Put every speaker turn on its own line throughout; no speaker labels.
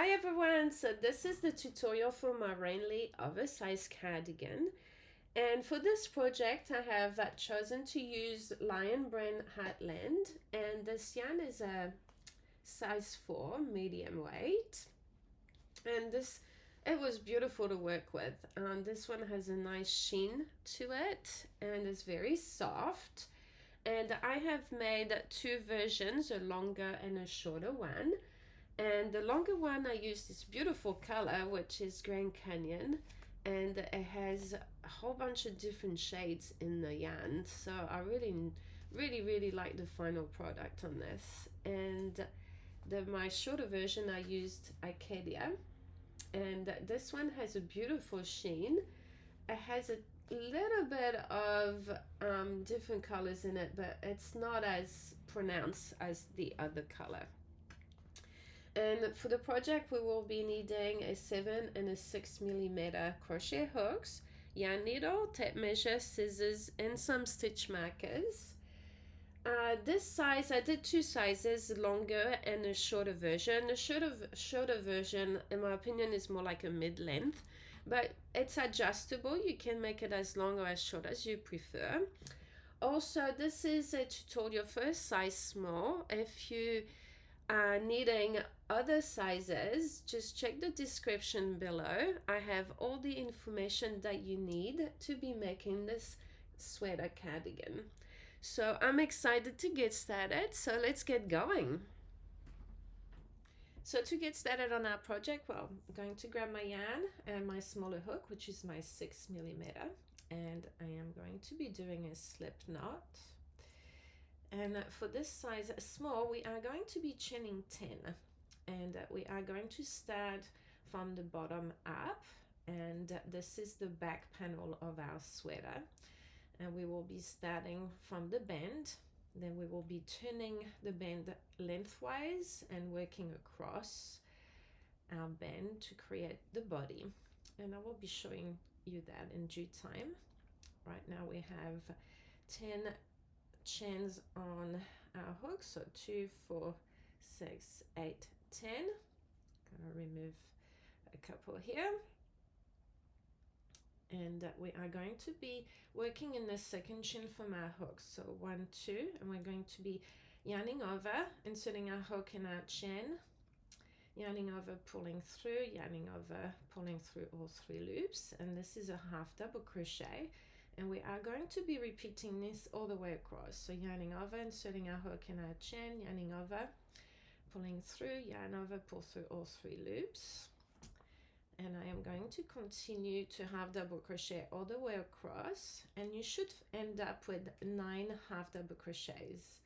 Hi everyone, so this is the tutorial for my Wrenley Oversized Cardigan, and for this project I have chosen to use Lion Brand HEARTLAND, and this yarn is a size 4 medium weight, and it was beautiful to work with. This one has a nice sheen to it and is very soft, and I have made two versions, a longer and a shorter one. And the longer one, I use this beautiful color, which is Grand Canyon, and it has a whole bunch of different shades in the yarn. So I really like the final product on this. And my shorter version, I used ACADIA, and this one has a beautiful sheen. It has a little bit of different colors in it, but it's not as pronounced as the other color. And for the project, we will be needing a 7 and a 6 millimeter crochet hooks, yarn needle, tape measure, scissors, and some stitch markers. This size, I did two sizes, longer and a shorter version. The shorter version, in my opinion, is more like a mid-length, but it's adjustable. You can make it as long or as short as you prefer. Also, this is a tutorial for a size small. If you are needing other sizes, just check the description below. I have all the information that you need to be making this sweater cardigan. So I'm excited to get started, so let's get going. So to get started on our project, well, I'm going to grab my yarn and my smaller hook, which is my 6 millimeter, and I am going to be doing a slip knot. And for this size small, we are going to be chaining 10, and we are going to start from the bottom up, and this is the back panel of our sweater, and we will be starting from the bend. Then we will be turning the bend lengthwise and working across our bend to create the body, and I will be showing you that in due time. Right now we have 10 chains on our hook, so 2, 4, 6, 8, 10. Gonna remove a couple here, and we are going to be working in the second chain from our hook, so 1, 2, and we're going to be yarning over, inserting our hook in our chain, yarning over, pulling through, yarning over, pulling through all 3 loops, and this is a half double crochet. And we are going to be repeating this all the way across. So yarning over, inserting our hook in our chain, yarning over, pulling through, yarn over, pull through all 3 loops. And I am going to continue to half double crochet all the way across, and you should end up with 9 half double crochets.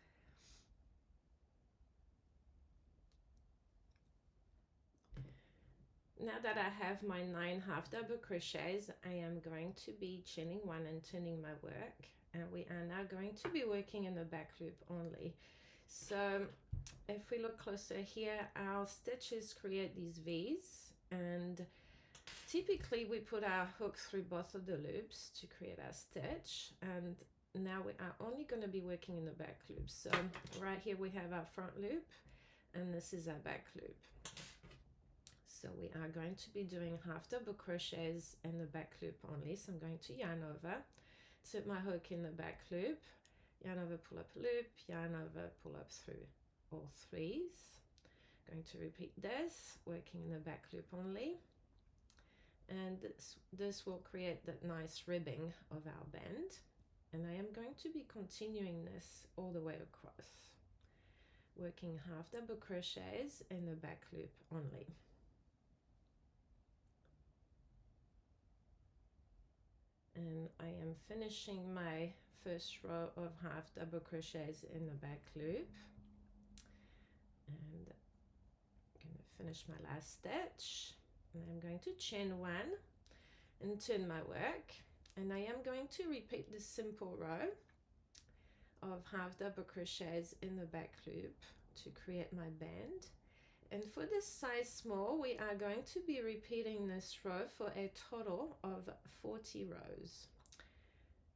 Now that I have my 9 half double crochets, I am going to be chaining 1 and turning my work, and we are now going to be working in the back loop only. So if we look closer here, our stitches create these V's, and typically we put our hook through both of the loops to create our stitch, and now we are only going to be working in the back loop. So right here we have our front loop, and this is our back loop. So we are going to be doing half double crochets in the back loop only. So I'm going to yarn over, insert my hook in the back loop, yarn over, pull up a loop, yarn over, pull up through all 3s. Going to repeat this, working in the back loop only. And this will create that nice ribbing of our bend. And I am going to be continuing this all the way across, working half double crochets in the back loop only. And I am finishing my first row of half double crochets in the back loop, and I'm going to finish my last stitch, and I'm going to chain 1 and turn my work, and I am going to repeat this simple row of half double crochets in the back loop to create my bend. And for this size small, we are going to be repeating this row for a total of 40 rows.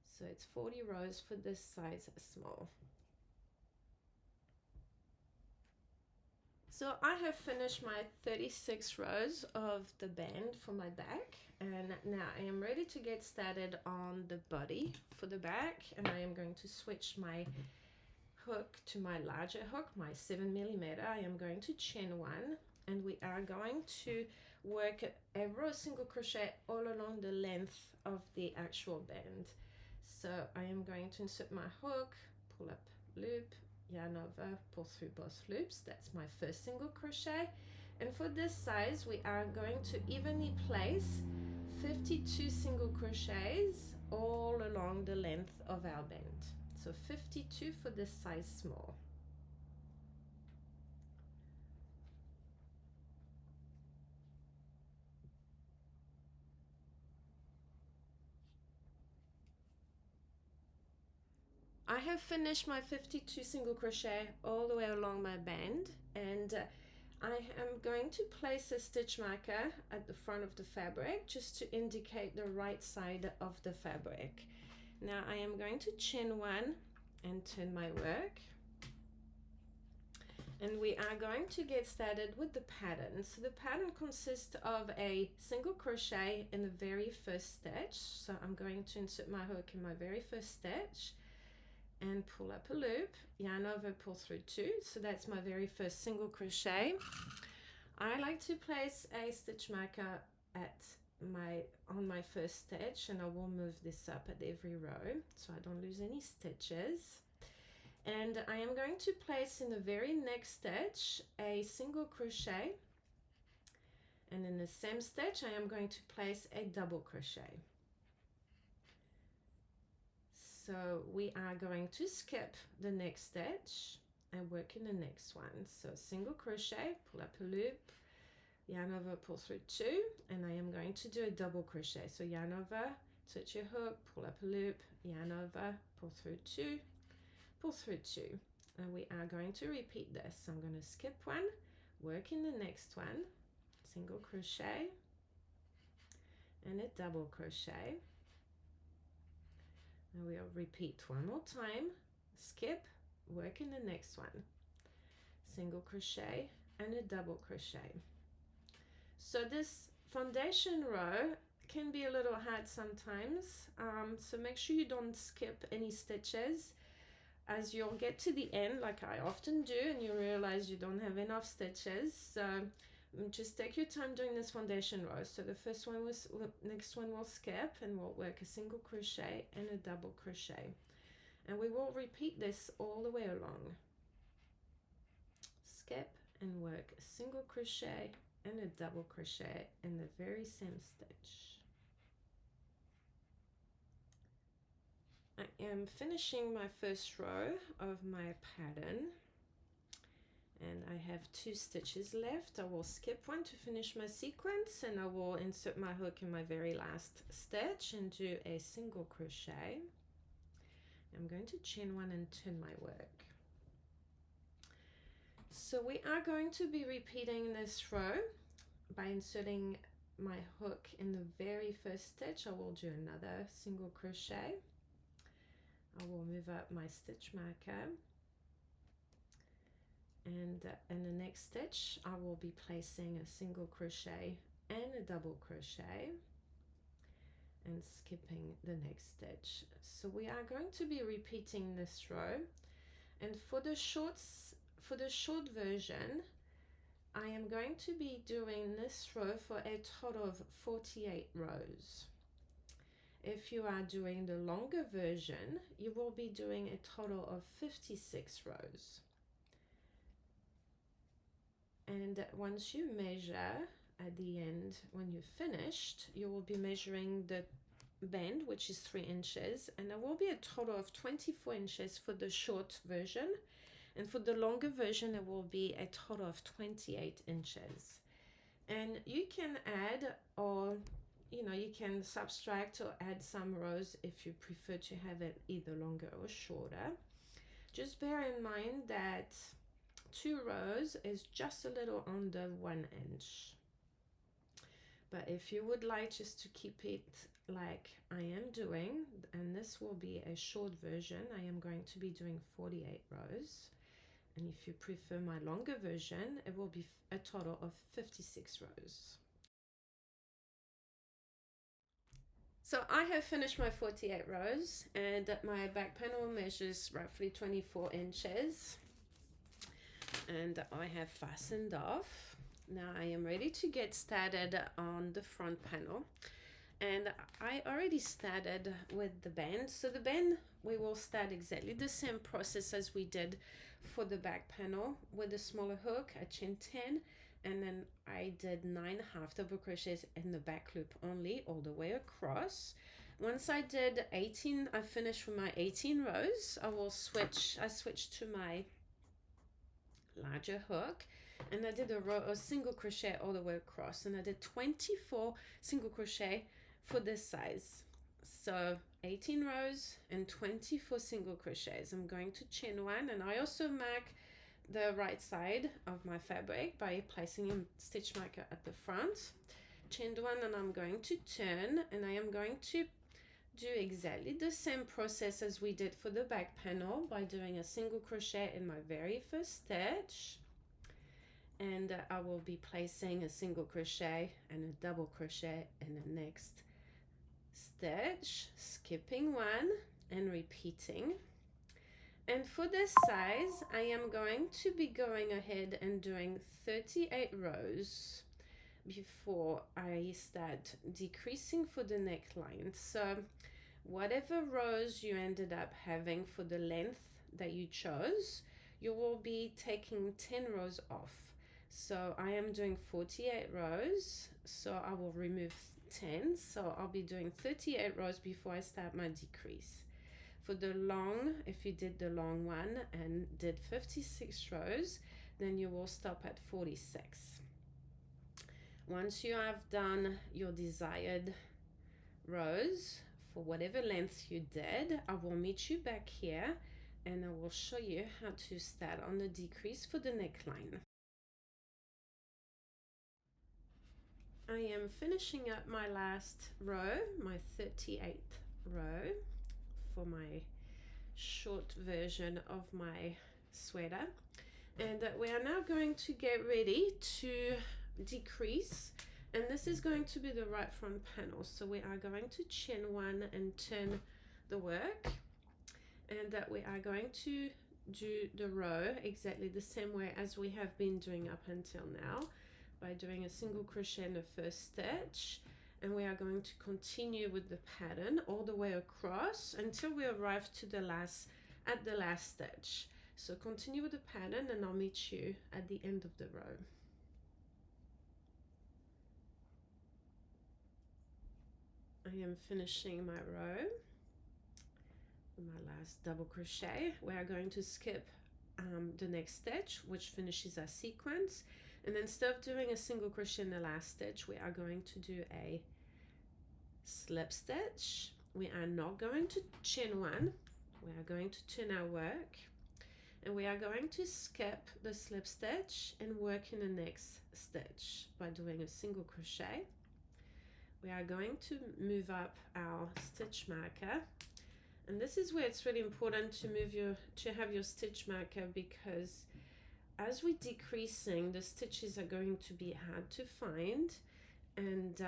So it's 40 rows for this size small. So I have finished my 36 rows of the band for my back, and now I am ready to get started on the body for the back, and I am going to switch my hook to my larger hook, my 7mm. I am going to chain one, and we are going to work a row single crochet all along the length of the actual band. So I am going to insert my hook, pull up loop, yarn over, pull through both loops. That's my first single crochet, and for this size we are going to evenly place 52 single crochets all along the length of our band. So 52 for this size small. I have finished my 52 single crochet all the way along my band, and I am going to place a stitch marker at the front of the fabric just to indicate the right side of the fabric. Now I am going to chain one and turn my work, and we are going to get started with the pattern. So the pattern consists of a single crochet in the very first stitch. So I'm going to insert my hook in my very first stitch and pull up a loop, yarn over, pull through two. So that's my very first single crochet. I like to place a stitch marker on my first stitch, and I will move this up at every row so I don't lose any stitches. And I am going to place in the very next stitch a single crochet, and in the same stitch I am going to place a double crochet. So we are going to skip the next stitch and work in the next one. So single crochet, pull up a loop, yarn over, pull through two, and I am going to do a double crochet. So yarn over, touch your hook, pull up a loop, yarn over, pull through two, pull through two, and we are going to repeat this. So I'm going to skip one, work in the next one, single crochet and a double crochet, and we'll repeat one more time, skip, work in the next one, single crochet and a double crochet. So this foundation row can be a little hard sometimes, so make sure you don't skip any stitches as you'll get to the end, like I often do, and you realize you don't have enough stitches. So just take your time doing this foundation row. So the first one was, next one we'll skip, and we'll work a single crochet and a double crochet, and we will repeat this all the way along. Skip and work a single crochet and a double crochet in the very same stitch. I am finishing my first row of my pattern, and I have 2 stitches left. I will skip one to finish my sequence, and I will insert my hook in my very last stitch and do a single crochet. I'm going to chain one and turn my work. So we are going to be repeating this row by inserting my hook in the very first stitch. I will do another single crochet. I will move up my stitch marker, and in the next stitch I will be placing a single crochet and a double crochet and skipping the next stitch. So we are going to be repeating this row, and for the short version I am going to be doing this row for a total of 48 rows. If you are doing the longer version, you will be doing a total of 56 rows. And once you measure at the end, when you're finished, you will be measuring the band, which is 3 inches, and there will be a total of 24 inches for the short version, and for the longer version there will be a total of 28 inches. And you can add, or you can subtract or add some rows if you prefer to have it either longer or shorter. Just bear in mind that 2 rows is just a little under 1 inch. But if you would like just to keep it like I am doing, and this will be a short version, I am going to be doing 48 rows, And if you prefer my longer version, it will be a total of 56 rows. So I have finished my 48 rows, and my back panel measures roughly 24 inches. And I have fastened off. Now I am ready to get started on the front panel. And I already started with the band. So the band, we will start exactly the same process as we did for the back panel with a smaller hook, a chain 10, and then I did 9 half double crochets in the back loop only all the way across. Once I did 18, I finished with my 18 rows. I switched to my larger hook, and I did a single crochet all the way across, and I did 24 single crochet for this size. So 18 rows and 24 single crochets. I'm going to chain one, and I also mark the right side of my fabric by placing a stitch marker at the front. Chained one, and I'm going to turn, and I am going to do exactly the same process as we did for the back panel by doing a single crochet in my very first stitch, and I will be placing a single crochet and a double crochet in the next stitch, skipping one and repeating. And for this size, I am going to be going ahead and doing 38 rows before I start decreasing for the neckline. So whatever rows you ended up having for the length that you chose, you will be taking 10 rows off. So I am doing 48 rows, so I will remove 10, so I'll be doing 38 rows before I start my decrease. For the long, if you did the long one and did 56 rows, then you will stop at 46. Once you have done your desired rows for whatever length you did, I will meet you back here and I will show you how to start on the decrease for the neckline. I am finishing up my last row, my 38th row, for my short version of my sweater, and we are now going to get ready to decrease, and this is going to be the right front panel. So we are going to chain one and turn the work, and we are going to do the row exactly the same way as we have been doing up until now, by doing a single crochet in the first stitch, and we are going to continue with the pattern all the way across until we arrive to the last stitch. So continue with the pattern and I'll meet you at the end of the row. I am finishing my row, my last double crochet. We are going to skip the next stitch, which finishes our sequence, and instead of doing a single crochet in the last stitch, we are going to do a slip stitch. We are not going to chain one, we are going to turn our work, and we are going to skip the slip stitch and work in the next stitch by doing a single crochet. We are going to move up our stitch marker, and this is where it's really important to have your stitch marker, because as we're decreasing, the stitches are going to be hard to find, and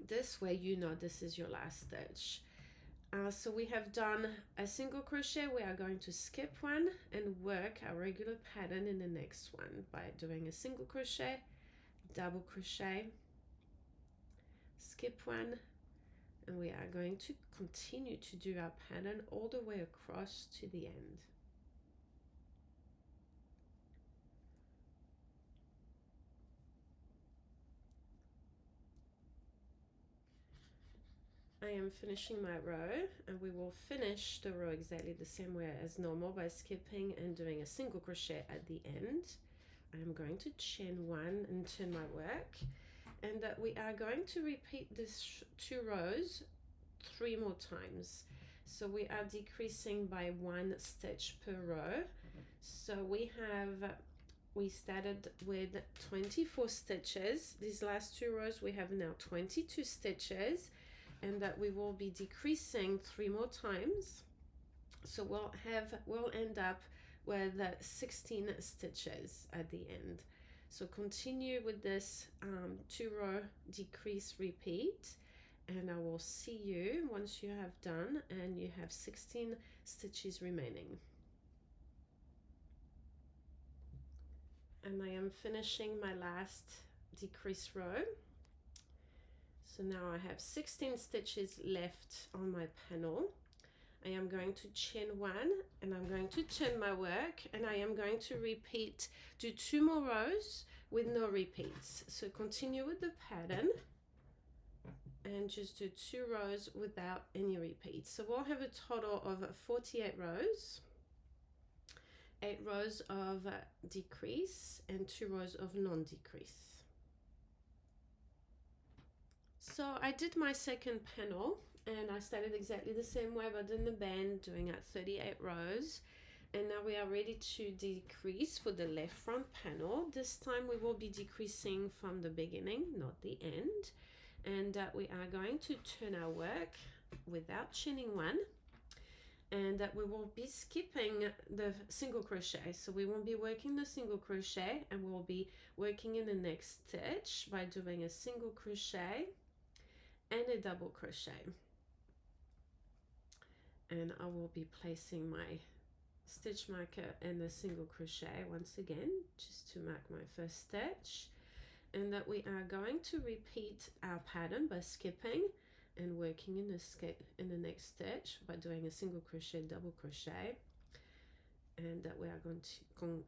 this way you know this is your last stitch. So we have done a single crochet. We are going to skip one and work our regular pattern in the next one by doing a single crochet, double crochet, skip one, and we are going to continue to do our pattern all the way across to the end. I am finishing my row, and we will finish the row exactly the same way as normal by skipping and doing a single crochet at the end. I am going to chain one and turn my work, and we are going to repeat this 2 rows 3 more times. So we are decreasing by 1 stitch per row. So we started with 24 stitches. These last 2 rows we have now 22 stitches, and that we will be decreasing 3 more times. So we'll end up with 16 stitches at the end. So continue with this 2-row decrease repeat, and I will see you once you have done and you have 16 stitches remaining. And I am finishing my last decrease row. So now I have 16 stitches left on my panel. I am going to chain 1 and I'm going to turn my work, and I am going to repeat, do 2 more rows with no repeats. So continue with the pattern and just do 2 rows without any repeats. So we'll have a total of 48 rows, 8 rows of decrease and 2 rows of non-decrease. So I did my second panel and I started exactly the same way, but in the band, doing at 38 rows. And now we are ready to decrease for the left front panel. This time we will be decreasing from the beginning, not the end. And we are going to turn our work without chaining 1. And we will be skipping the single crochet. So we won't be working the single crochet, and we'll be working in the next stitch by doing a single crochet and a double crochet. And I will be placing my stitch marker and the single crochet once again, just to mark my first stitch. And that we are going to repeat our pattern by skipping and working in the next stitch by doing a single crochet, double crochet. And that we are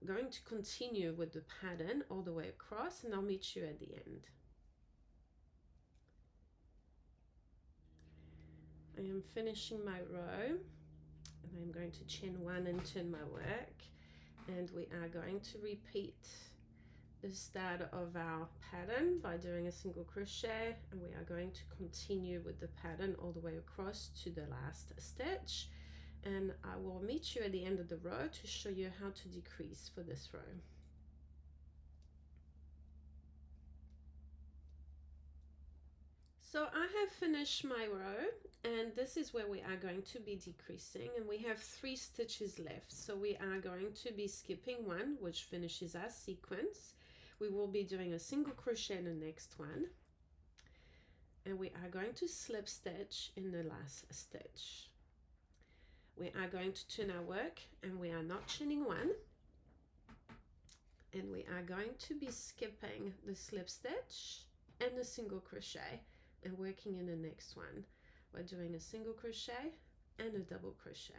going to continue with the pattern all the way across, and I'll meet you at the end. I am finishing my row, and I'm going to chain 1 and turn my work, and we are going to repeat the start of our pattern by doing a single crochet, and we are going to continue with the pattern all the way across to the last stitch, and I will meet you at the end of the row to show you how to decrease for this row. So I have finished my row, and this is where we are going to be decreasing, and we have 3 stitches left. So we are going to be skipping 1, which finishes our sequence. We will be doing a single crochet in the next one, and we are going to slip stitch in the last stitch. We are going to turn our work, and we are not chaining 1, and we are going to be skipping the slip stitch and the single crochet and working in the next one by doing a single crochet and a double crochet.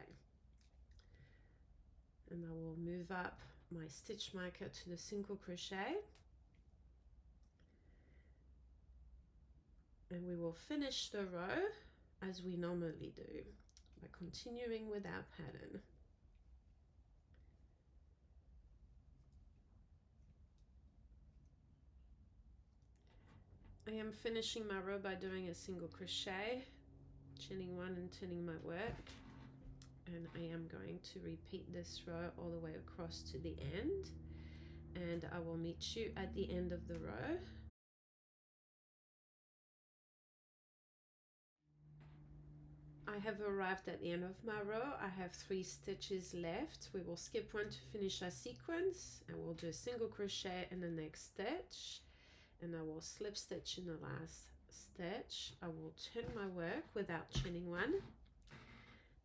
And I will move up my stitch marker to the single crochet, and we will finish the row as we normally do by continuing with our pattern. I am finishing my row by doing a single crochet, chaining 1 and turning my work, and I am going to repeat this row all the way across to the end, and I will meet you at the end of the row. I have arrived at the end of my row. I have 3 stitches left. We will skip 1 to finish our sequence, and we'll do a single crochet in the next stitch, and I will slip stitch in the last stitch. I will turn my work without chaining 1,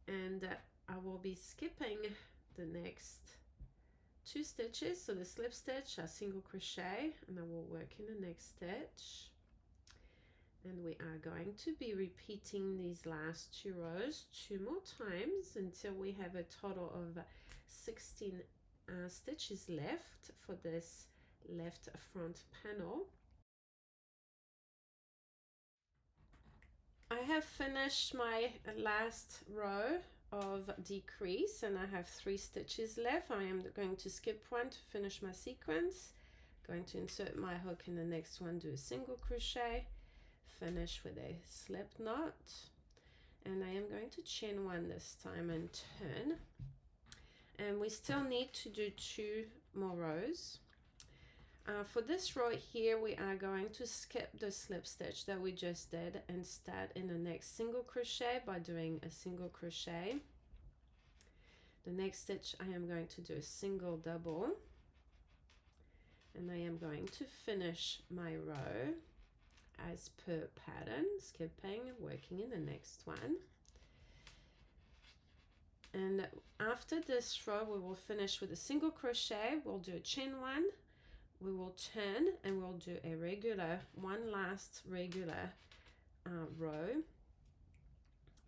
and I will be skipping the next 2 stitches. So the slip stitch, a single crochet, and I will work in the next stitch, and we are going to be repeating these last 2 rows 2 more times until we have a total of 16 stitches left for this left front panel. I have finished my last row of decrease, and I have 3 stitches left. I am going to skip 1 to finish my sequence, going to insert my hook in the next one, do a single crochet, finish with a slip knot, and I am going to chain 1 this time and turn, and we still need to do 2 more rows. For this row here, we are going to skip the slip stitch that we just did and start in the next single crochet by doing a single crochet, The next stitch I am going to do a single double, and I am going to finish my row as per pattern, skipping, working in the next one. And after this row we will finish with a single crochet. We'll do a chain one, we will turn, and we'll do a regular, one last regular row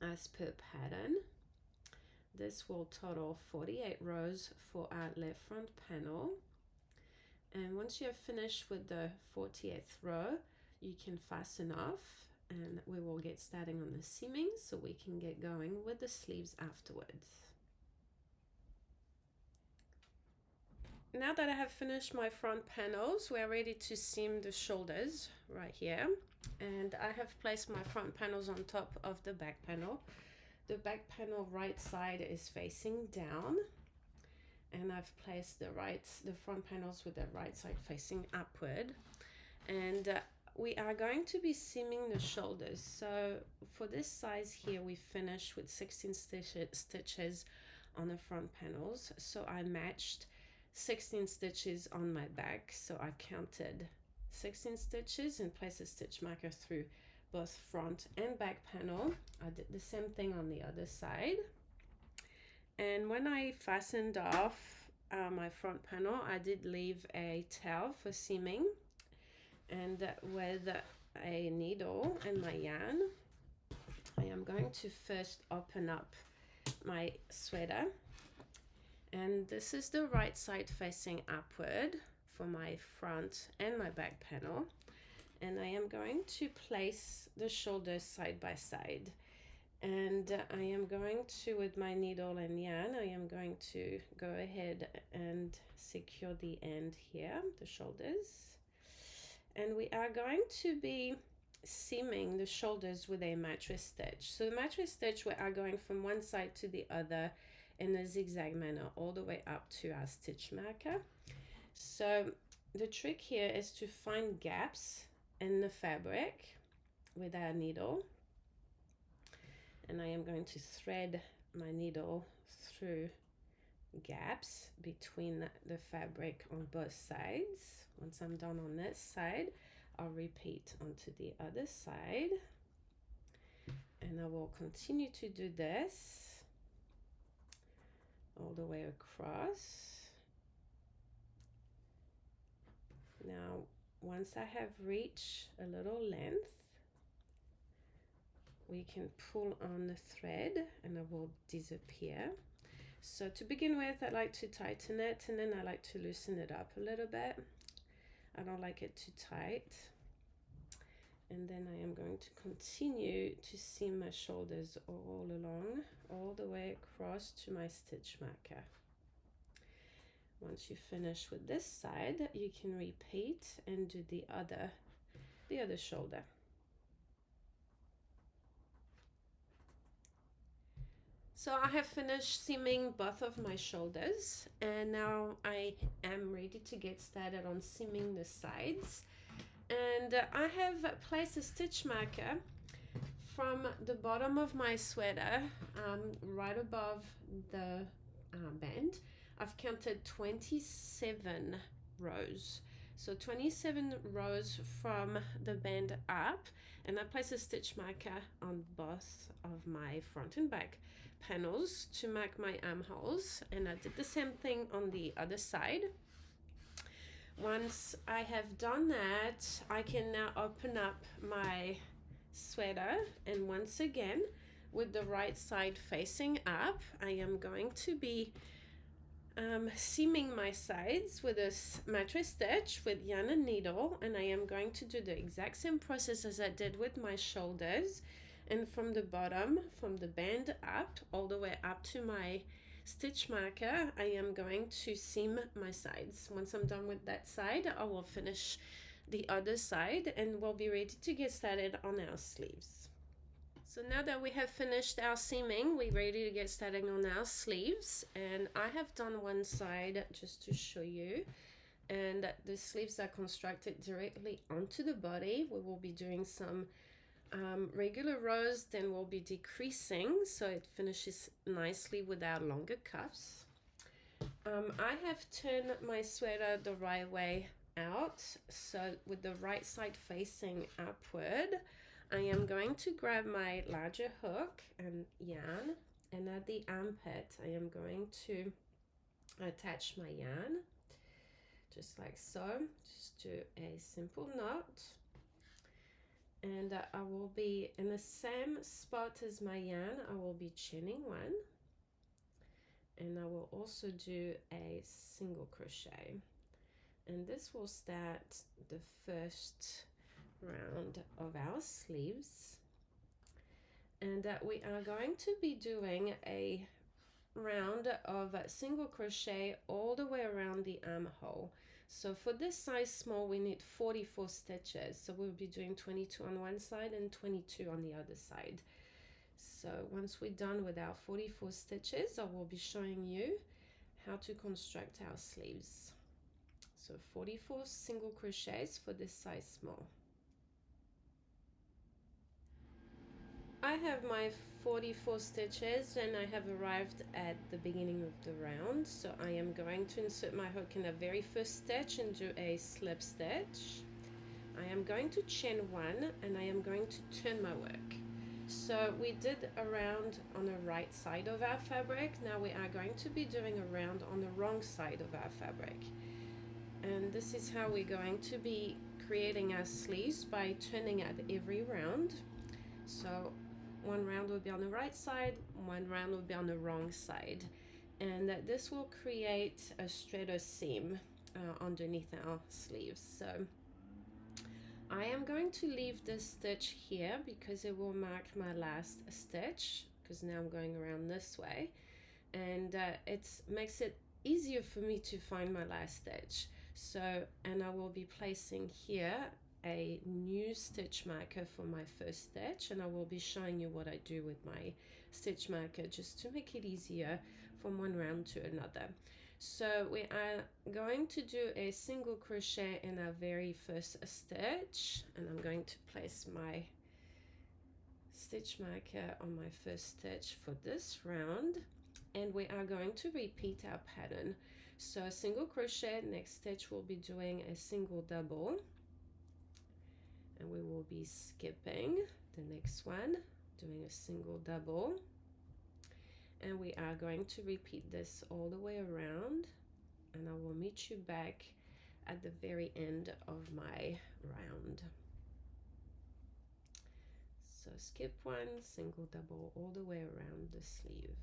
as per pattern. This will total 48 rows for our left front panel. And once you have finished with the 48th row, you can fasten off, and we will get starting on the seaming so we can get going with the sleeves afterwards. Now that I have finished my front panels, we're ready to seam the shoulders right here. And I have placed my front panels on top of the back panel. The back panel right side is facing down, and I've placed the front panels with the right side facing upward. And we are going to be seaming the shoulders. So for this size here, we finish with 16 stitches on the front panels. So I matched 16 stitches on my back. So I counted 16 stitches and placed a stitch marker through both front and back panel. I did the same thing on the other side. And when I fastened off my front panel, I did leave a tail for seaming. And with a needle and my yarn, I am going to first open up my sweater. And this is the right side facing upward for my front and my back panel. And I am going to place the shoulders side by side. And I am going to, with my needle and yarn, I am going to go ahead and secure the end here, the shoulders. And we are going to be seaming the shoulders with a mattress stitch. So the mattress stitch, we are going from one side to the other in a zigzag manner all the way up to our stitch marker. So the trick here is to find gaps in the fabric with our needle, and I am going to thread my needle through gaps between the fabric on both sides. Once I'm done on this side, I'll repeat onto the other side, and I will continue to do this all the way across. Now once I have reached a little length, we can pull on the thread and it will disappear. So to begin with, I like to tighten it, and then I like to loosen it up a little bit. I don't like it too tight. And then I am going to continue to seam my shoulders all along, all the way across to my stitch marker. Once you finish with this side, you can repeat and do the other shoulder. So I have finished seaming both of my shoulders, and now I am ready to get started on seaming the sides. And I have placed a stitch marker from the bottom of my sweater, right above the band. I've counted 27 rows. So 27 rows from the band up, and I place a stitch marker on both of my front and back panels to mark my armholes, and I did the same thing on the other side. Once I have done that, I can now open up my sweater, and once again, with the right side facing up, I am going to be seaming my sides with this mattress stitch with yarn and needle, and I am going to do the exact same process as I did with my shoulders. And from the bottom, from the band up, all the way up to my stitch marker, I am going to seam my sides. Once I'm done with that side, I will finish the other side, and we'll be ready to get started on our sleeves. So now that we have finished our seaming, we're ready to get started on our sleeves. And I have done one side just to show you. And the sleeves are constructed directly onto the body. We will be doing some regular rows, then we'll be decreasing so it finishes nicely with our longer cuffs. I have turned my sweater the right way out, so with the right side facing upward. I am going to grab my larger hook and yarn, and at the armpit I am going to attach my yarn just like so. Just do a simple knot, and I will be in the same spot as my yarn. I will be chaining one, and I will also do a single crochet, and this will start the first round of our sleeves. And we are going to be doing a round of single crochet all the way around the armhole. So for this size small we need 44 stitches, so we'll be doing 22 on one side and 22 on the other side. So once we're done with our 44 stitches, I will be showing you how to construct our sleeves. So 44 single crochets for this size small. I have my 44 stitches and I have arrived at the beginning of the round, so I am going to insert my hook in the very first stitch and do a slip stitch. I am going to chain one and I am going to turn my work. So we did a round on the right side of our fabric. Now we are going to be doing a round on the wrong side of our fabric, and this is how we're going to be creating our sleeves, by turning at every round. So one round will be on the right side, one round will be on the wrong side, and this will create a straighter seam underneath our sleeves. So I am going to leave this stitch here because it will mark my last stitch, because now I'm going around this way, and it makes it easier for me to find my last stitch. So, and I will be placing here a new stitch marker for my first stitch, and I will be showing you what I do with my stitch marker just to make it easier from one round to another. So we are going to do a single crochet in our very first stitch, and I'm going to place my stitch marker on my first stitch for this round, and we are going to repeat our pattern. So a single crochet, next stitch we'll be doing a single double, and we will be skipping the next one, doing a single double, and we are going to repeat this all the way around, and I will meet you back at the very end of my round. So skip one, single double all the way around the sleeve.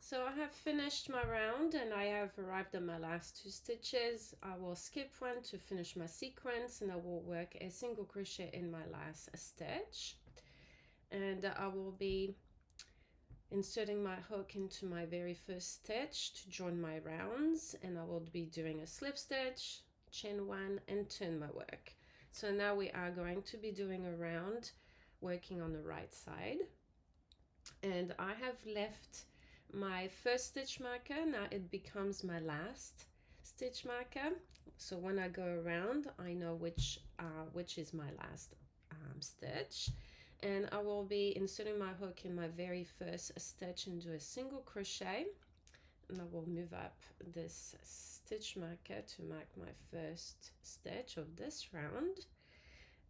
So I have finished my round and I have arrived at my last two stitches. I will skip one to finish my sequence, and I will work a single crochet in my last stitch, and I will be inserting my hook into my very first stitch to join my rounds, and I will be doing a slip stitch, chain one, and turn my work. So now we are going to be doing a round working on the right side, and I have left my first stitch marker. Now it becomes my last stitch marker, so when I go around I know which is my last stitch, and I will be inserting my hook in my very first stitch and do a single crochet, and I will move up this stitch marker to mark my first stitch of this round,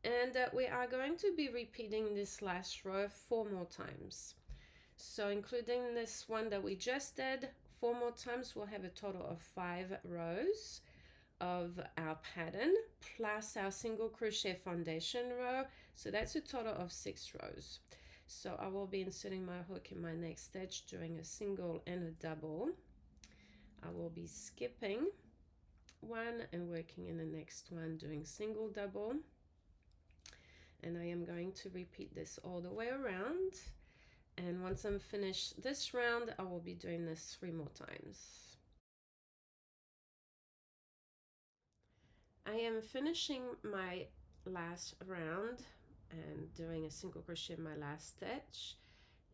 and we are going to be repeating this last row 4 more times. So including this one that we just did 4 more times, we'll have a total of 5 rows of our pattern plus our single crochet foundation row, so that's a total of 6 rows. So I will be inserting my hook in my next stitch, doing a single and a double. I will be skipping one and working in the next one, doing single double, and I am going to repeat this all the way around. And once I'm finished this round, I will be doing this 3 more times. I am finishing my last round and doing a single crochet in my last stitch.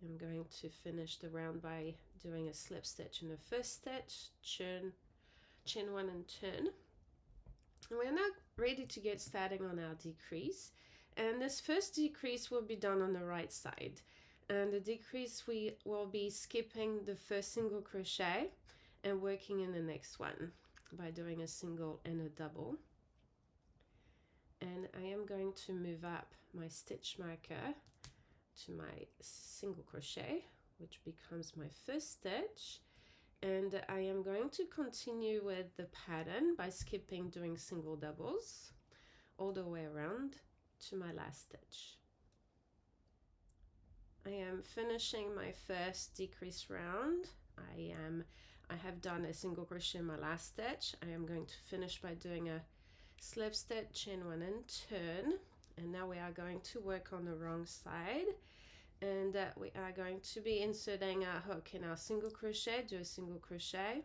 I'm going to finish the round by doing a slip stitch in the first stitch, chain one and turn. We're now ready to get started on our decrease, and this first decrease will be done on the right side, and the decrease we will be skipping the first single crochet and working in the next one by doing a single and a double. And I am going to move up my stitch marker to my single crochet, which becomes my first stitch, and I am going to continue with the pattern by skipping doing single doubles all the way around to my last stitch. I am finishing my first decrease round. I have done a single crochet in my last stitch. I am going to finish by doing a slip stitch, chain one and turn, and now we are going to work on the wrong side, and we are going to be inserting a hook in our single crochet, do a single crochet,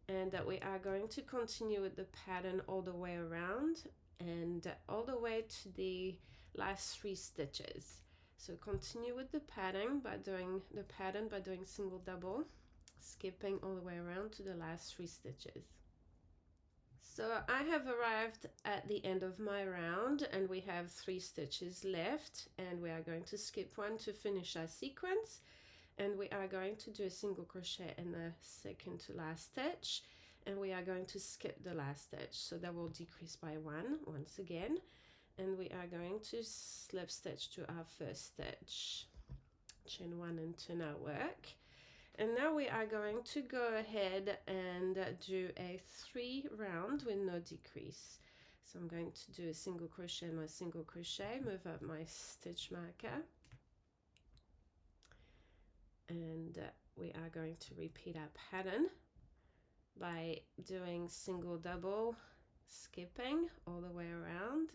and we are going to continue with the pattern all the way around and all the way to the last 3 stitches. So continue with the pattern by doing single double, skipping all the way around to the last 3 stitches. So I have arrived at the end of my round, and we have 3 stitches left, and we are going to skip one to finish our sequence, and we are going to do a single crochet in the second to last stitch, and we are going to skip the last stitch, so that will decrease by 1 once again, and we are going to slip stitch to our first stitch, chain 1 and turn our work. And now we are going to go ahead and do a 3 round with no decrease. So I'm going to do a single crochet and my single crochet, move up my stitch marker, and we are going to repeat our pattern by doing single double, skipping all the way around,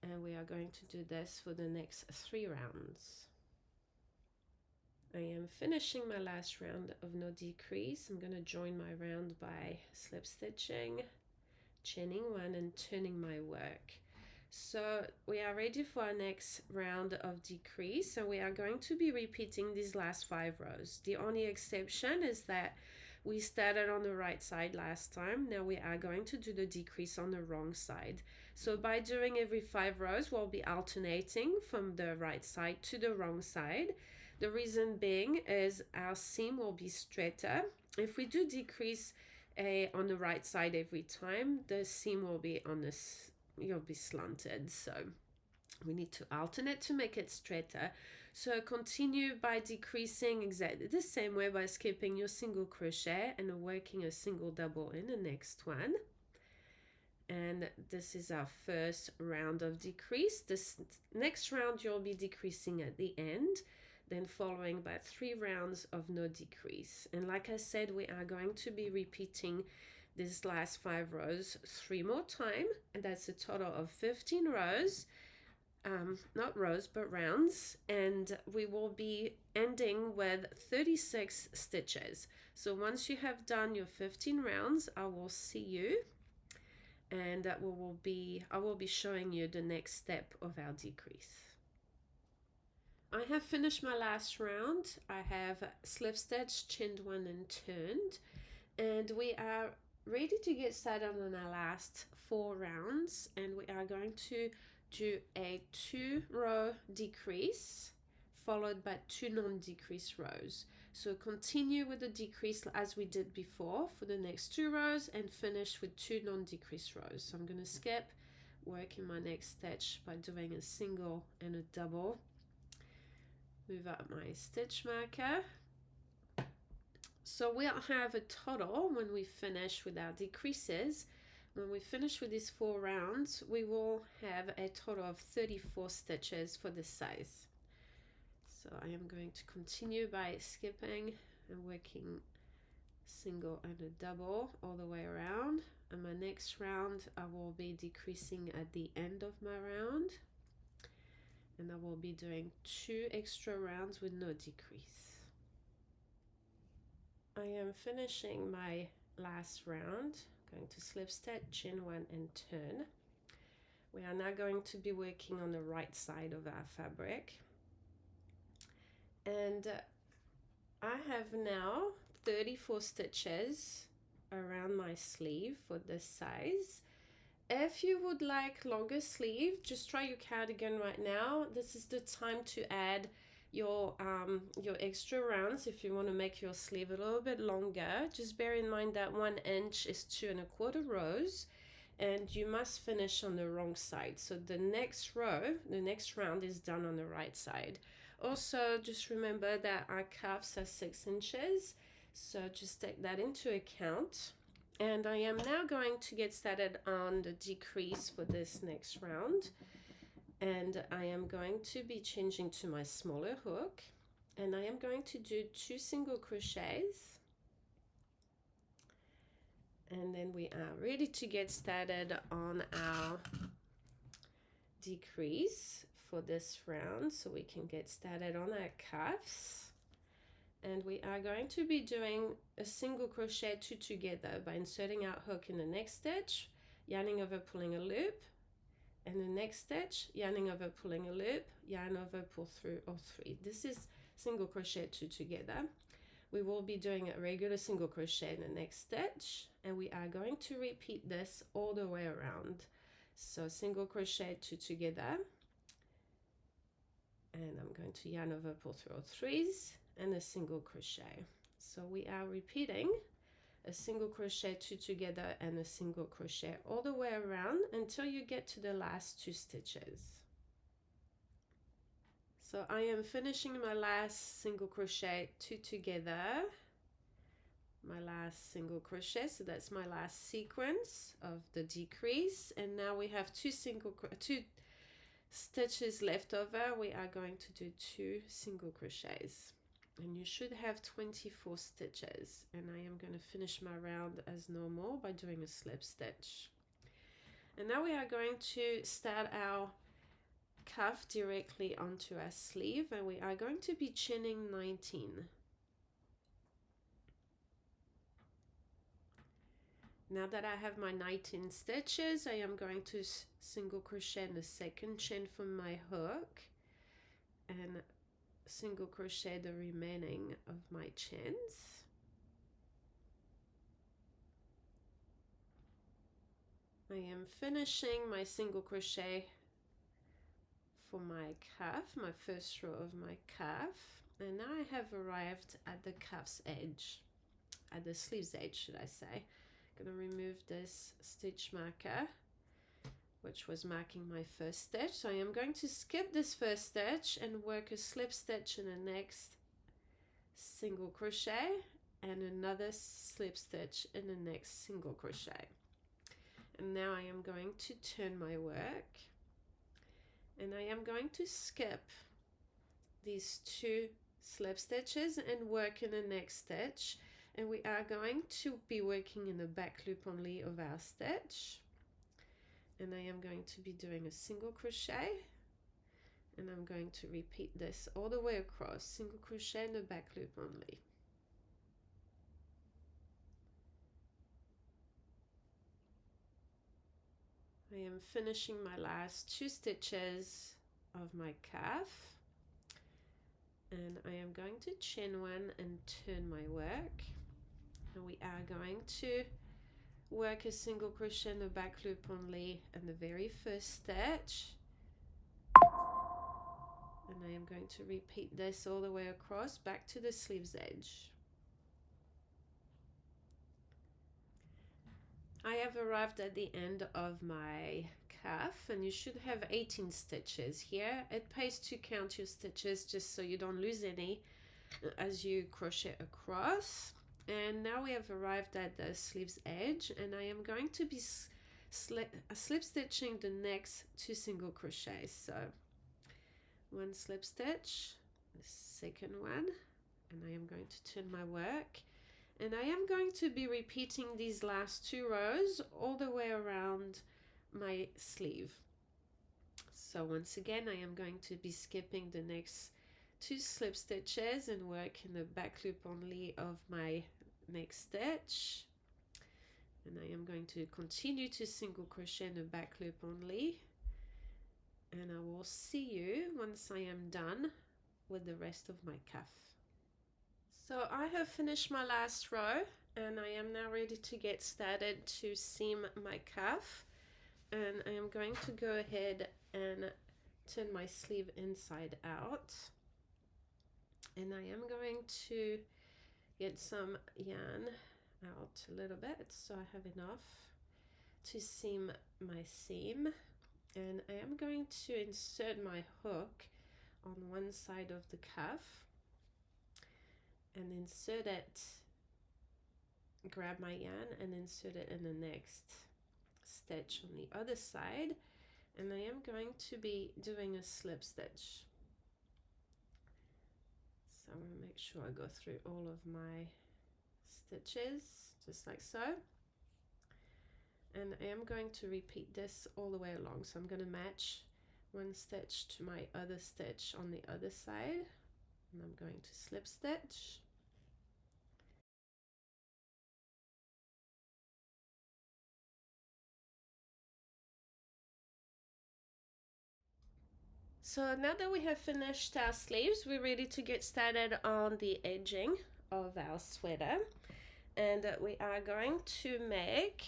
and we are going to do this for the next 3 rounds. I am finishing my last round of no decrease. I'm going to join my round by slip stitching, chaining 1 and turning my work. So we are ready for our next round of decrease, and we are going to be repeating these last 5 rows. The only exception is that we started on the right side last time. Now we are going to do the decrease on the wrong side. So by doing every 5 rows, we'll be alternating from the right side to the wrong side. The reason being is our seam will be straighter. If we do decrease on the right side every time, the seam will be you'll be slanted. So we need to alternate to make it straighter. So continue by decreasing exactly the same way by skipping your single crochet and working a single double in the next one. And this is our first round of decrease. This next round you'll be decreasing at the end, then following by 3 rounds of no decrease. And like I said, we are going to be repeating these last 5 rows 3 more times, and that's a total of 15 rows, not rows but rounds, and we will be ending with 36 stitches. So once you have done your 15 rounds, I will see you, and I will be showing you the next step of our decrease. I have finished my last round. I have slip stitched, chained 1 and turned, and we are ready to get started on our last 4 rounds, and we are going to do a 2-row decrease followed by 2 non-decrease rows. So continue with the decrease as we did before for the next 2 rows and finish with 2 non-decrease rows. So I'm going to skip, work in my next stitch by doing a single and a double, move up my stitch marker. So we'll have a total when we finish with our decreases. When we finish with these 4 rounds, we will have a total of 34 stitches for this size. So I am going to continue by skipping and working single and a double all the way around. And my next round, I will be decreasing at the end of my round, and I will be doing 2 extra rounds with no decrease. I am finishing my last round, going to slip stitch, chain 1 and turn. We are now going to be working on the right side of our fabric, and I have now 34 stitches around my sleeve for this size. if you would like longer sleeve, just try your cardigan right now. This is the time to add your extra rounds if you want to make your sleeve a little bit longer. Just bear in mind that 1 inch is 2 1/4 rows, and you must finish on the wrong side. So the next row, the next round is done on the right side. Also, just remember that our cuffs are 6 inches, so just take that into account. And I am now going to get started on the decrease for this next round. And I am going to be changing to my smaller hook. And I am going to do 2 single crochets. And then we are ready to get started on our decrease for this round. So we can get started on our cuffs. And we are going to be doing a single crochet 2 together by inserting our hook in the next stitch, yarning over, pulling a loop, and the next stitch, yarning over, pulling a loop, yarn over, pull through, or 3. This is single crochet 2 together. We will be doing a regular single crochet in the next stitch, and we are going to repeat this all the way around. So single crochet 2 together, and I'm going to yarn over, pull through, all 3s, and a single crochet. So we are repeating a single crochet 2 together and a single crochet all the way around until you get to the last 2 stitches. So I am finishing my last single crochet 2 together, my last single crochet, so that's my last sequence of the decrease, and now we have 2 stitches left over. We are going to do 2 single crochets. And you should have 24 stitches, and I am going to finish my round as normal by doing a slip stitch. And now we are going to start our cuff directly onto our sleeve, and we are going to be chaining 19. Now that I have my 19 stitches, I am going to single crochet in the second chain from my hook and single crochet the remaining of my chains. I am finishing my single crochet for my cuff, my first row of my cuff, and now I have arrived at the cuff's edge, at the sleeve's edge should I say. I'm going to remove this stitch marker which was marking my first stitch. So I am going to skip this first stitch and work a slip stitch in the next single crochet and another slip stitch in the next single crochet. And now I am going to turn my work, and I am going to skip these 2 slip stitches and work in the next stitch, and we are going to be working in the back loop only of our stitch. And I am going to be doing a single crochet, and I'm going to repeat this all the way across, single crochet in the back loop only. I am finishing my last 2 stitches of my cuff, and I am going to chain 1 and turn my work, and we are going to work a single crochet in the back loop only in the very first stitch, and I am going to repeat this all the way across back to the sleeve's edge. I have arrived at the end of my cuff, and you should have 18 stitches here. It pays to count your stitches just so you don't lose any as you crochet across. And now we have arrived at the sleeve's edge, and I am going to be slip stitching the next 2 single crochets. So 1 slip stitch, the second one, and I am going to turn my work, and I am going to be repeating these last 2 rows all the way around my sleeve. So once again, I am going to be skipping the next 2 slip stitches and work in the back loop only of my next stitch, and I am going to continue to single crochet in the back loop only, and I will see you once I am done with the rest of my cuff. So I have finished my last row, and I am now ready to get started to seam my cuff. and I am going to go ahead and turn my sleeve inside out, and I am going to get some yarn out a little bit so I have enough to seam my seam, and I am going to insert my hook on one side of the cuff and insert it, grab my yarn and insert it in the next stitch on the other side, and I am going to be doing a slip stitch. So I'm going to make sure I go through all of my stitches just like so, and I am going to repeat this all the way along. So I'm going to match one stitch to my other stitch on the other side, and I'm going to slip stitch. So now that we have finished our sleeves, we're ready to get started on the edging of our sweater, and we are going to make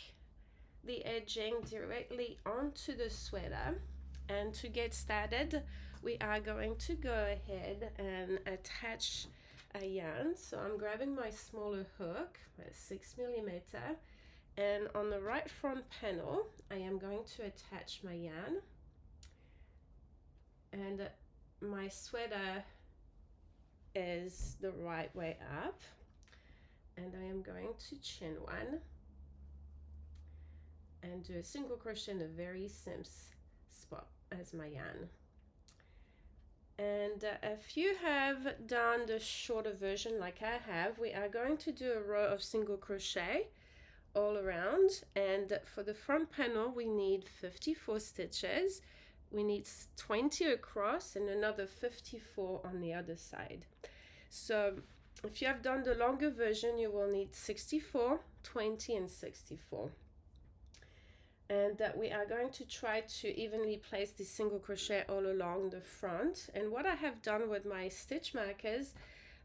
the edging directly onto the sweater. And to get started, we are going to go ahead and attach a yarn. So I'm grabbing my smaller hook, my 6mm, and on the right front panel I am going to attach my yarn, and my sweater is the right way up, and I am going to chain one and do a single crochet in the very same spot as my yarn. And if you have done the shorter version like I have, we are going to do a row of single crochet all around, and for the front panel we need 54 stitches. We need 20 across and another 54 on the other side. So if you have done the longer version, you will need 64, 20 and 64. And we are going to try to evenly place the single crochet all along the front. And what I have done with my stitch markers,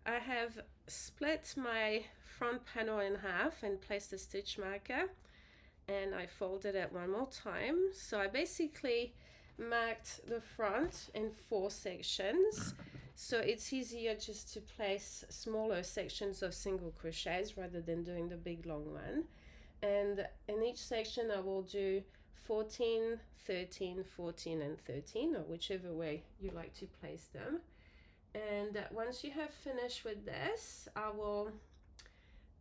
I have split my front panel in half and placed a stitch marker, and I folded it one more time. So I basically marked the front in 4 sections, so it's easier just to place smaller sections of single crochets rather than doing the big long one. And in each section I will do 14, 13, 14 and 13, or whichever way you like to place them. And once you have finished with this, I will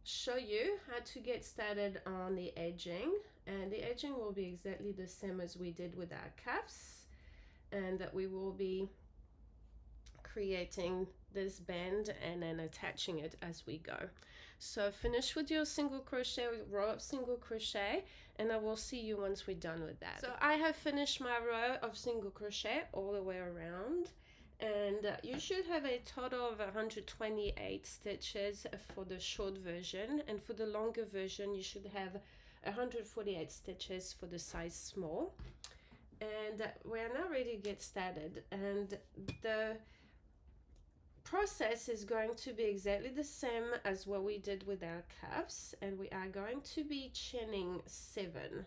show you how to get started on the edging, and the edging will be exactly the same as we did with our cuffs, and that we will be creating this band and then attaching it as we go. So finish with your single crochet, row of single crochet, and I will see you once we're done with that. So I have finished my row of single crochet all the way around, and you should have a total of 128 stitches for the short version, and for the longer version you should have 148 stitches for the size small. And we're now ready to get started, and the process is going to be exactly the same as what we did with our cuffs, and we are going to be chaining 7.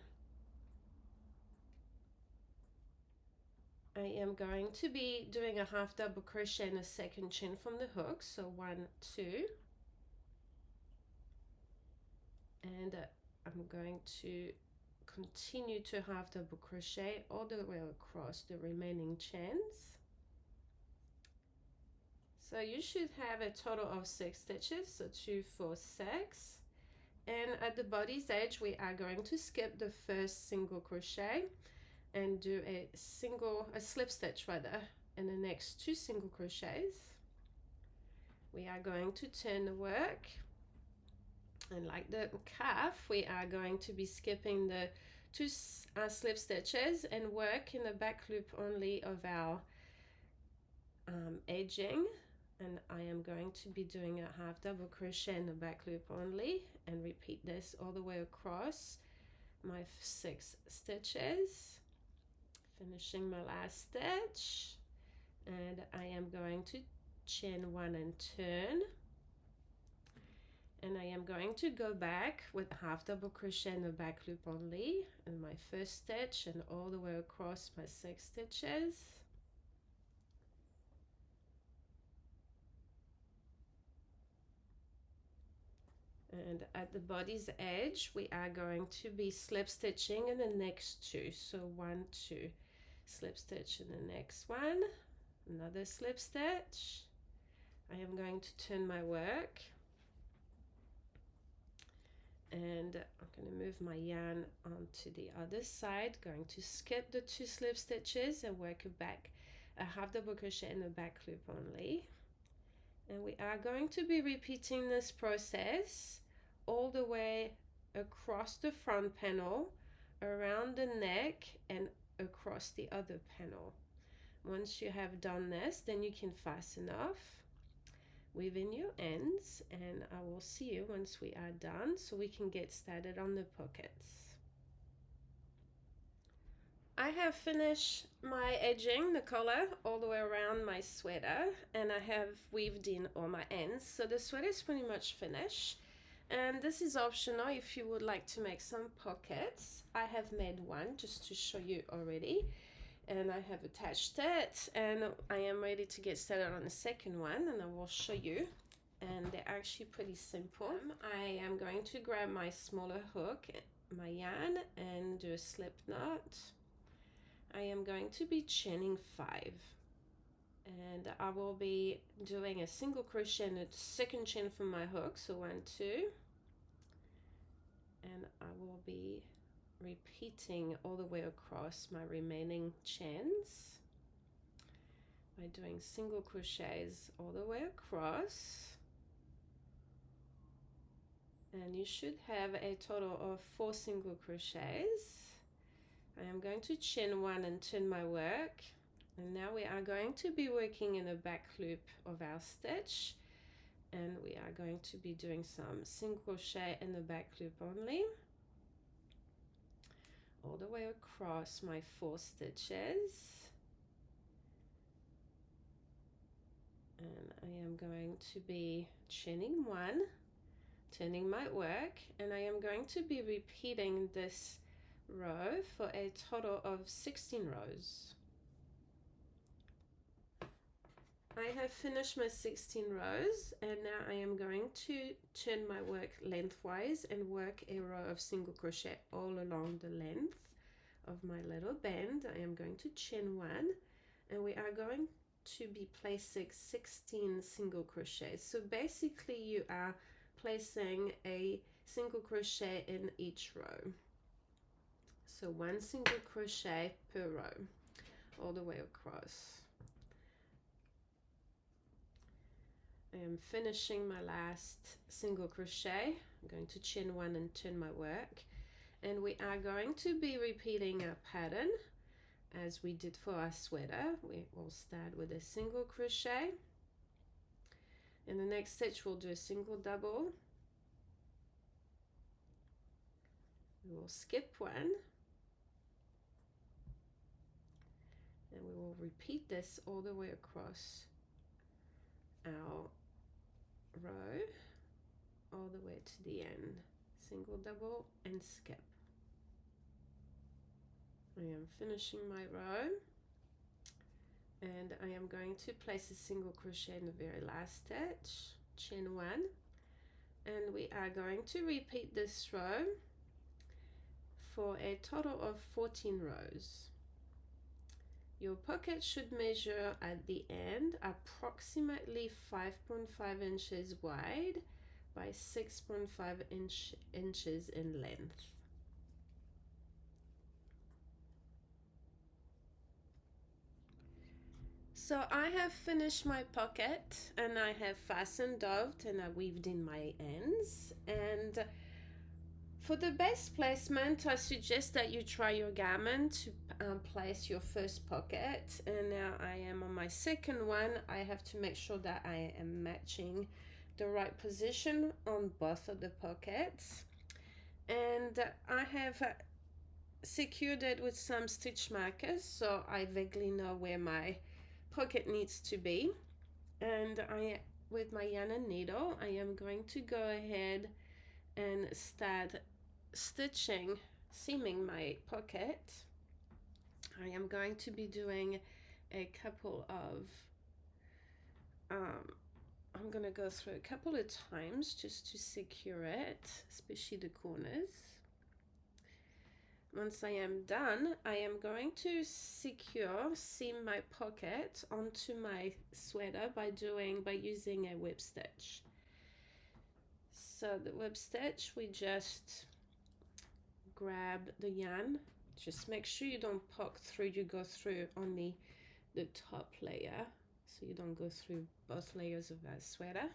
I am going to be doing a half double crochet and a second chain from the hook, so 1, 2, and I'm going to continue to half double crochet all the way across the remaining chains. So you should have a total of 6 stitches, so 2, 4, 6. And at the body's edge we are going to skip the first single crochet and do a slip stitch rather in the next 2 single crochets. We are going to turn the work, and like the cuff we are going to be skipping the 2 slip stitches and work in the back loop only of our edging. And I am going to be doing a half double crochet in the back loop only, and repeat this all the way across my 6 stitches, finishing my last stitch, and I am going to chain 1 and turn, And I am going to go back with half double crochet in the back loop only in my first stitch and all the way across my 6 stitches. And at the body's edge we are going to be slip stitching in the next 2. So 1, 2, slip stitch in the next one, another slip stitch. I am going to turn my work and I'm going to move my yarn onto the other side, going to skip the 2 slip stitches and work back a half double crochet in the back loop only. And we are going to be repeating this process all the way across the front panel, around the neck and across the other panel. Once you have done this, then you can fasten off within your ends, and I will see you once we are done so we can get started on the pockets. I have finished my edging, the collar, all the way around my sweater, and I have weaved in all my ends, so the sweater is pretty much finished. And this is optional if you would like to make some pockets. I have made one just to show you already, and I have attached it, and I am ready to get started on the second one, and I will show you. And they're actually pretty simple. I am going to grab my smaller hook, my yarn, and do a slip knot. I am going to be chaining 5, and I will be doing a single crochet in the second chain from my hook, so 1, 2, and I will be repeating all the way across my remaining chains by doing single crochets all the way across, and you should have a total of 4 single crochets. I am going to chain 1 and turn my work, and now we are going to be working in the back loop of our stitch, and we are going to be doing some single crochet in the back loop only all the way across my 4 stitches. And I am going to be chaining 1, turning my work, and I am going to be repeating this row for a total of 16 rows. I have finished my 16 rows, and now I am going to turn my work lengthwise and work a row of single crochet all along the length of my little band. I am going to chain 1, and we are going to be placing 16 single crochets. So basically you are placing a single crochet in each row. So 1 single crochet per row all the way across. I am finishing my last single crochet. I'm going to chain 1 and turn my work, and we are going to be repeating our pattern as we did for our sweater. We will start with a single crochet. In the next stitch we'll do a single double. We will skip 1, and we will repeat this all the way across our row all the way to the end. Single double and skip. I am finishing my row, and I am going to place a single crochet in the very last stitch, chain 1, and we are going to repeat this row for a total of 14 rows. Your pocket should measure at the end approximately 5.5 inches wide by 6.5 inches in length. So I have finished my pocket, and I have fastened doved, and I weaved in my ends. And for the best placement, I suggest that you try your garment to place your first pocket, and now I am on my second one. I have to make sure that I am matching the right position on both of the pockets, and I have secured it with some stitch markers so I vaguely know where my pocket needs to be. And I with my yarn and needle, I am going to go ahead and start stitching, seaming my pocket. I am going to be doing a couple of I'm going to go through a couple of times just to secure it, especially the corners. Once I am done, I am going to seam my pocket onto my sweater by using a whip stitch. So the whip stitch, we just grab the yarn. Just make sure you don't poke through, you go through only the top layer, so you don't go through both layers of that sweater.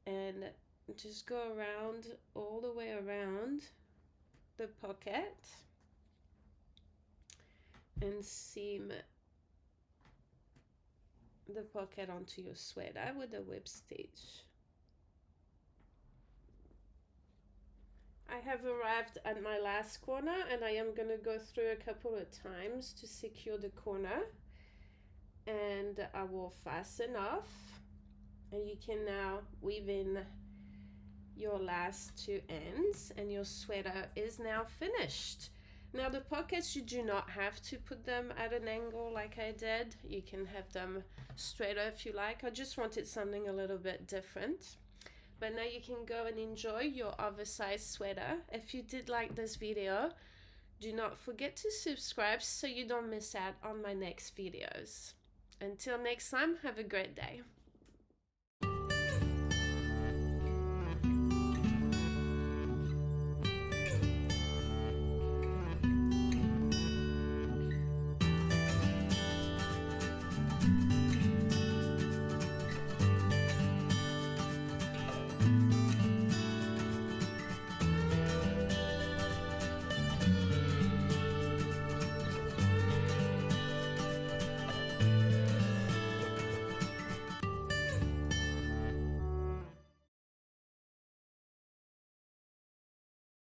And just go around, all the way around the pocket and seam the pocket onto your sweater with a whip stitch. I have arrived at my last corner, and I am going to go through a couple of times to secure the corner, and I will fasten off, and you can now weave in your last two ends, and your sweater is now finished. Now the pockets, you do not have to put them at an angle like I did. You can have them straighter if you like. I just wanted something a little bit different. But now you can go and enjoy your oversized sweater. If you did like this video, do not forget to subscribe so you don't miss out on my next videos. Until next time, have a great day.